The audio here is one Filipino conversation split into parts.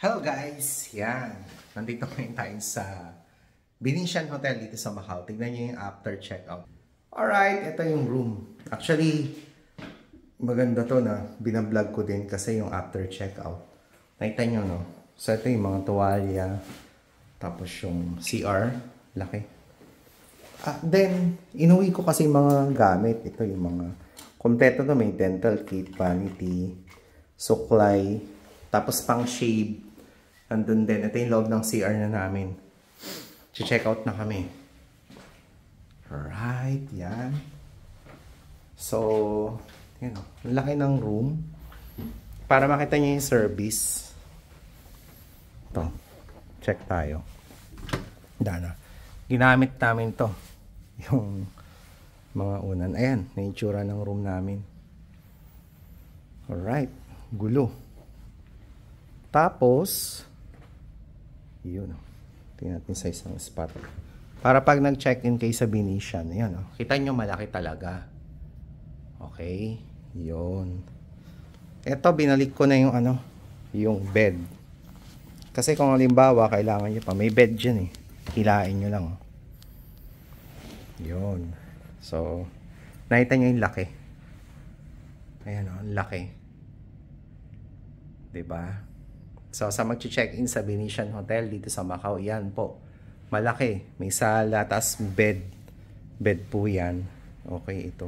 Hello guys! Yan. Nandito ngayon tayo sa Venetian Hotel dito sa Macau. Tignan nyo yung after checkout. Alright, ito yung room. Actually, maganda to na binablog ko din kasi yung after checkout. Nakita nyo, no? So, ito yung mga tuwalya. Tapos yung CR. Laki. Then, inuwi ko kasi mga gamit. Ito yung mga kompleto to. May dental kit, vanity, suklay, tapos pang shave. Andun din. Ito yung loob ng CR na namin. Check out na kami. Alright. Yan. So, yun o. Laki ng room. Para makita nyo yung service. Ito. Check tayo. Dana. Ginamit namin to. Yung mga unan. Ayan. Na-itsura ng room namin. Alright. Gulo. Tapos, yun. Tingnan natin sa isang spot. Para pag nag-check-in kayo sa Venetian, ayan, kita nyo malaki talaga. Okay. Yun. Ito, binalik ko na yung yung bed. Kasi kung halimbawa, kailangan nyo pa. May bed dyan eh. Hilain nyo lang. Yun. So, nakita nyo yung laki. Ayan o, laki. Diba? So, sa mag-check-in sa Venetian Hotel dito sa Macau, yan po. Malaki. May sala, tas bed. Bed po yan. Okay, ito.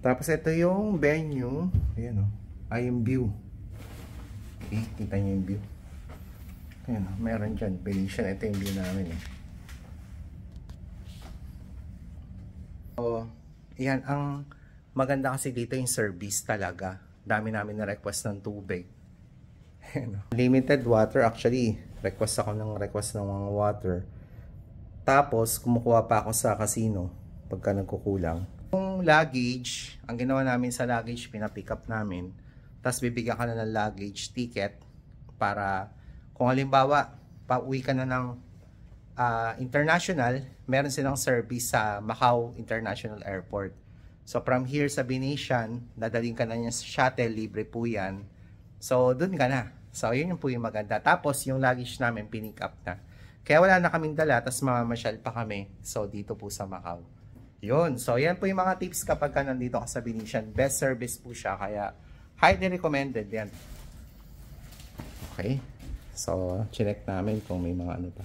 Tapos, ito yung venue. Ayan o. Ay, yung view. Okay, kita nyo yung view. Ayan o, meron dyan. Venetian, ito yung view namin eh. So, yan. Ang maganda kasi dito yung service talaga. Dami namin na request ng tubig. Limited water. Actually, request ng mga water. Tapos, kumukuha pa ako sa casino pagka nagkukulang. Yung luggage, ang ginawa namin sa luggage, pinapick up namin. Tapos, bibigyan ka na ng luggage ticket para kung halimbawa, pauwi ka na ng international, meron silang service sa Macau International Airport. So, from here sa Venetian, dadaling ka na niya sa shuttle, libre po yan. So, dun ka na. So, yun yung po yung maganda. Tapos, yung luggage namin, pinick up na. Kaya wala na kaming dala, tapos mamamasyal pa kami. So, dito po sa Macau. Yun. So, yan po yung mga tips kapag ka nandito ka sa Venetian. Best service po siya. Kaya, highly recommended yan. Okay. So, chinek namin kung may mga ano pa.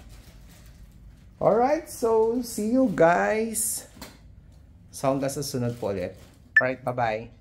Alright. So, see you guys. So, hanggang sa sunod po ulit. Alright. Bye-bye.